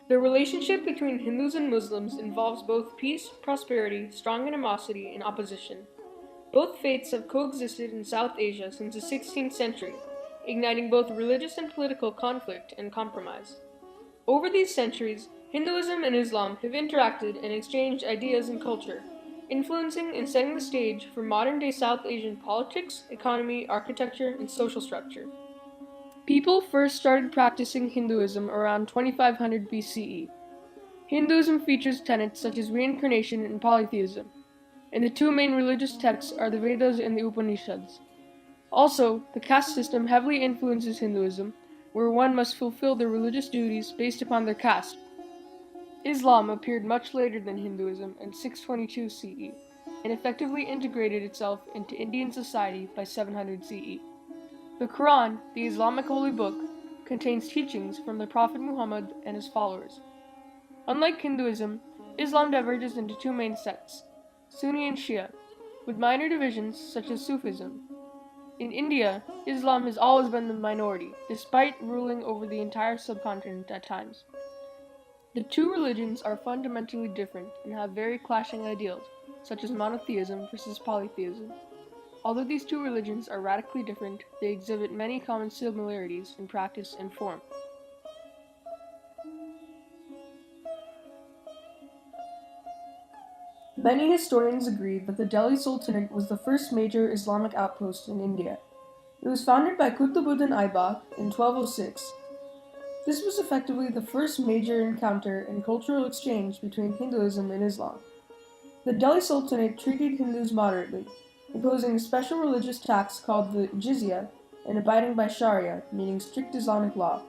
The relationship between Hindus and Muslims involves both peace, prosperity, strong animosity, and opposition. Both faiths have coexisted in South Asia since the 16th century, igniting both religious and political conflict and compromise. Over these centuries, Hinduism and Islam have interacted and exchanged ideas and culture, influencing and setting the stage for modern-day South Asian politics, economy, architecture, and social structure. People first started practicing Hinduism around 2500 BCE. Hinduism features tenets such as reincarnation and polytheism, and the two main religious texts are the Vedas and the Upanishads. Also, the caste system heavily influences Hinduism, where one must fulfill their religious duties based upon their caste. Islam appeared much later than Hinduism in 622 CE, and effectively integrated itself into Indian society by 700 CE. The Quran, the Islamic holy book, contains teachings from the Prophet Muhammad and his followers. Unlike Hinduism, Islam diverges into two main sects, Sunni and Shia, with minor divisions such as Sufism. In India, Islam has always been the minority, despite ruling over the entire subcontinent at times. The two religions are fundamentally different and have very clashing ideals, such as monotheism versus polytheism. Although these two religions are radically different, they exhibit many common similarities in practice and form. Many historians agree that the Delhi Sultanate was the first major Islamic outpost in India. It was founded by Qutbuddin Aibak in 1206. This was effectively the first major encounter and cultural exchange between Hinduism and Islam. The Delhi Sultanate treated Hindus moderately, imposing a special religious tax called the jizya and abiding by Sharia, meaning strict Islamic law.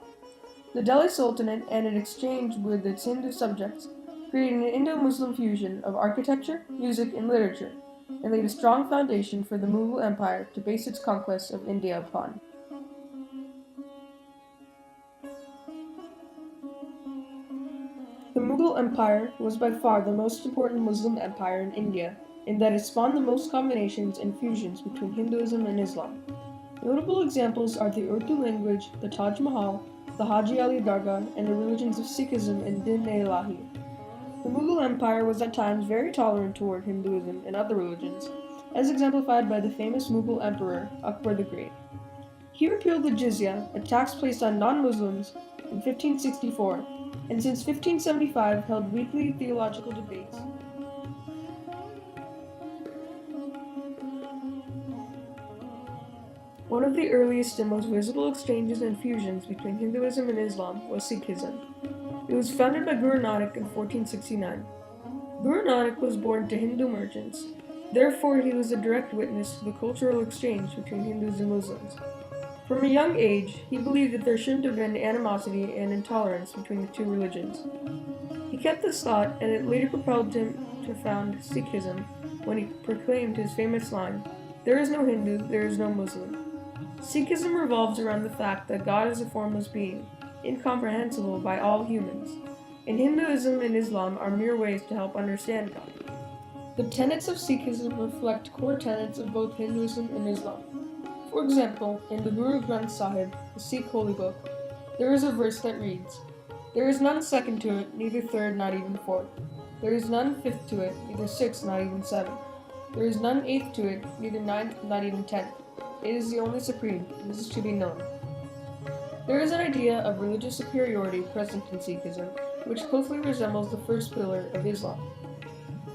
The Delhi Sultanate and in exchange with its Hindu subjects created an Indo-Muslim fusion of architecture, music, and literature, and laid a strong foundation for the Mughal Empire to base its conquest of India upon. The Mughal Empire was by far the most important Muslim empire in India, in that it spawned the most combinations and fusions between Hinduism and Islam. Notable examples are the Urdu language, the Taj Mahal, the Haji Ali Dargah, and the religions of Sikhism and Din-e-Ilahi. The Mughal Empire was at times very tolerant toward Hinduism and other religions, as exemplified by the famous Mughal emperor Akbar the Great. He repealed the jizya, a tax placed on non-Muslims, in 1564, and since 1575 held weekly theological debates. One of the earliest and most visible exchanges and fusions between Hinduism and Islam was Sikhism. It was founded by Guru Nanak in 1469. Guru Nanak was born to Hindu merchants, therefore he was a direct witness to the cultural exchange between Hindus and Muslims. From a young age, he believed that there shouldn't have been animosity and intolerance between the two religions. He kept this thought, and it later propelled him to found Sikhism when he proclaimed his famous line, "There is no Hindu, there is no Muslim." Sikhism revolves around the fact that God is a formless being, incomprehensible by all humans, and Hinduism and Islam are mere ways to help understand God. The tenets of Sikhism reflect core tenets of both Hinduism and Islam. For example, in the Guru Granth Sahib, the Sikh holy book, there is a verse that reads, "There is none second to it, neither third, not even fourth. There is none fifth to it, neither sixth, not even seventh. There is none eighth to it, neither ninth, not even tenth. It is the only supreme, and this is to be known." There is an idea of religious superiority present in Sikhism, which closely resembles the first pillar of Islam.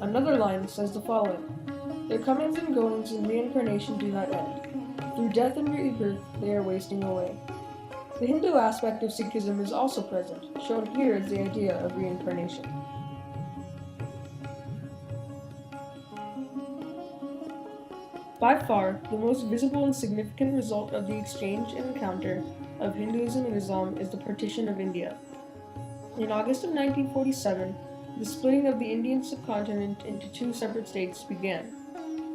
Another line says the following, "Their comings and goings and reincarnation do not end. Through death and rebirth, they are wasting away." The Hindu aspect of Sikhism is also present, shown here as the idea of reincarnation. By far, the most visible and significant result of the exchange and encounter of Hinduism and Islam is the partition of India. In August of 1947, the splitting of the Indian subcontinent into two separate states began.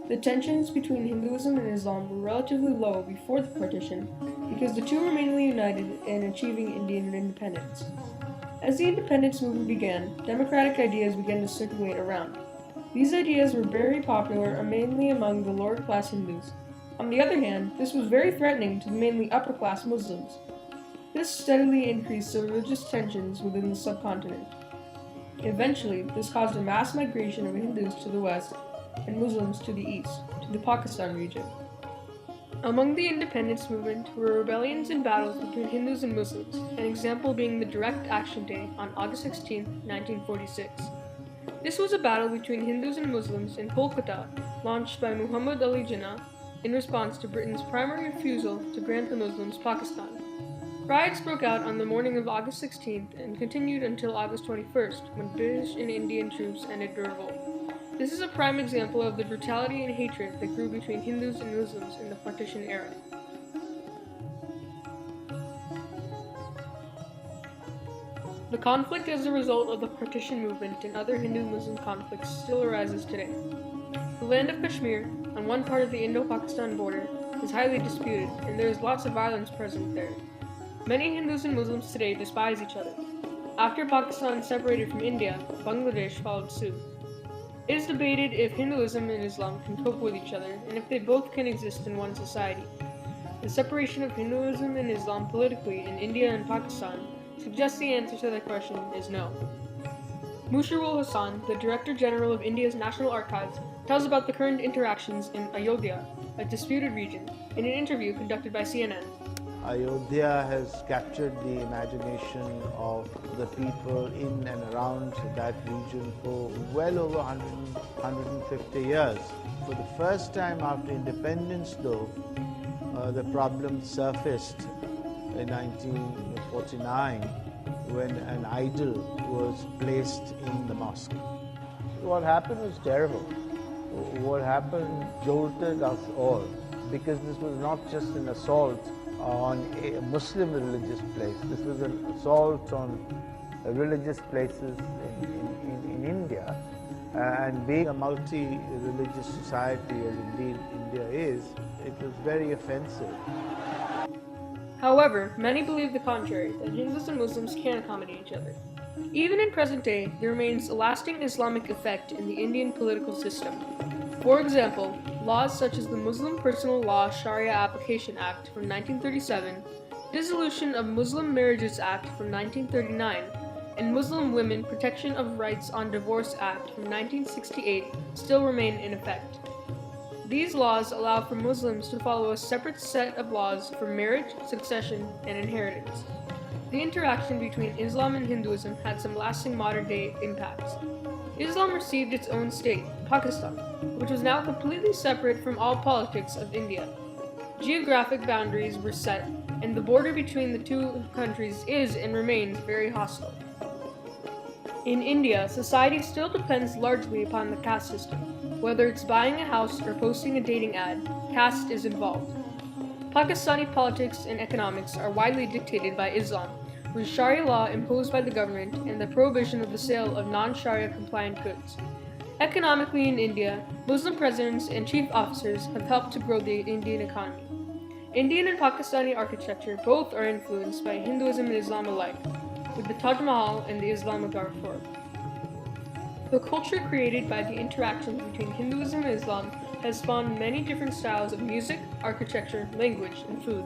The tensions between Hinduism and Islam were relatively low before the partition because the two were mainly united in achieving Indian independence. As the independence movement began, democratic ideas began to circulate around. These ideas were very popular mainly among the lower-class Hindus. On the other hand, this was very threatening to the mainly upper-class Muslims. This steadily increased the religious tensions within the subcontinent. Eventually, this caused a mass migration of Hindus to the west and Muslims to the east, to the Pakistan region. Among the independence movement were rebellions and battles between Hindus and Muslims, an example being the Direct Action Day on August 16, 1946. This was a battle between Hindus and Muslims in Kolkata, launched by Muhammad Ali Jinnah in response to Britain's primary refusal to grant the Muslims Pakistan. Riots broke out on the morning of August 16th and continued until August 21st, when British and Indian troops ended the revolt. This is a prime example of the brutality and hatred that grew between Hindus and Muslims in the partition era. The conflict as a result of the partition movement and other Hindu-Muslim conflicts still arises today. The land of Kashmir, on one part of the Indo-Pakistan border, is highly disputed, and there is lots of violence present there. Many Hindus and Muslims today despise each other. After Pakistan separated from India, Bangladesh followed suit. It is debated if Hinduism and Islam can cope with each other, and if they both can exist in one society. The separation of Hinduism and Islam politically in India and Pakistan suggests the answer to that question is no. Musharraf Hassan, the Director General of India's National Archives, tells about the current interactions in Ayodhya, a disputed region, in an interview conducted by CNN. Ayodhya has captured the imagination of the people in and around that region for well over 150 years. For the first time after independence, though, the problem surfaced in 1949 when an idol was placed in the mosque. What happened was terrible. What happened jolted us all, because this was not just an assault on a Muslim religious place. This was an assault on religious places in India. And being a multi-religious society, as indeed India is, it was very offensive. However, many believe the contrary, that Hindus and Muslims can accommodate each other. Even in present day, there remains a lasting Islamic effect in the Indian political system. For example, laws such as the Muslim Personal Law Sharia Application Act from 1937, Dissolution of Muslim Marriages Act from 1939, and Muslim Women Protection of Rights on Divorce Act from 1968 still remain in effect. These laws allow for Muslims to follow a separate set of laws for marriage, succession, and inheritance. The interaction between Islam and Hinduism had some lasting modern-day impacts. Islam received its own state, Pakistan, which was now completely separate from all politics of India. Geographic boundaries were set, and the border between the two countries is and remains very hostile. In India, society still depends largely upon the caste system. Whether it's buying a house or posting a dating ad, caste is involved. Pakistani politics and economics are widely dictated by Islam, with Sharia law imposed by the government and the prohibition of the sale of non-Sharia compliant goods. Economically in India, Muslim presidents and chief officers have helped to grow the Indian economy. Indian and Pakistani architecture both are influenced by Hinduism and Islam alike, with the Taj Mahal and the Islamgarh Fort. The culture created by the interactions between Hinduism and Islam has spawned many different styles of music, architecture, language, and food.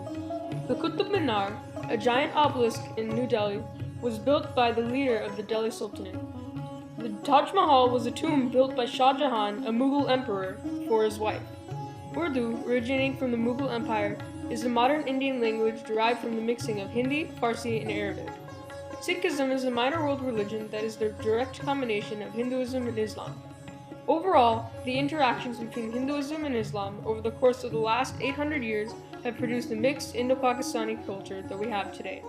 The Qutb Minar, a giant obelisk in New Delhi, was built by the leader of the Delhi Sultanate. The Taj Mahal was a tomb built by Shah Jahan, a Mughal emperor, for his wife. Urdu, originating from the Mughal Empire, is a modern Indian language derived from the mixing of Hindi, Farsi, and Arabic. Sikhism is a minor world religion that is the direct combination of Hinduism and Islam. Overall, the interactions between Hinduism and Islam over the course of the last 800 years have produced the mixed Indo-Pakistani culture that we have today.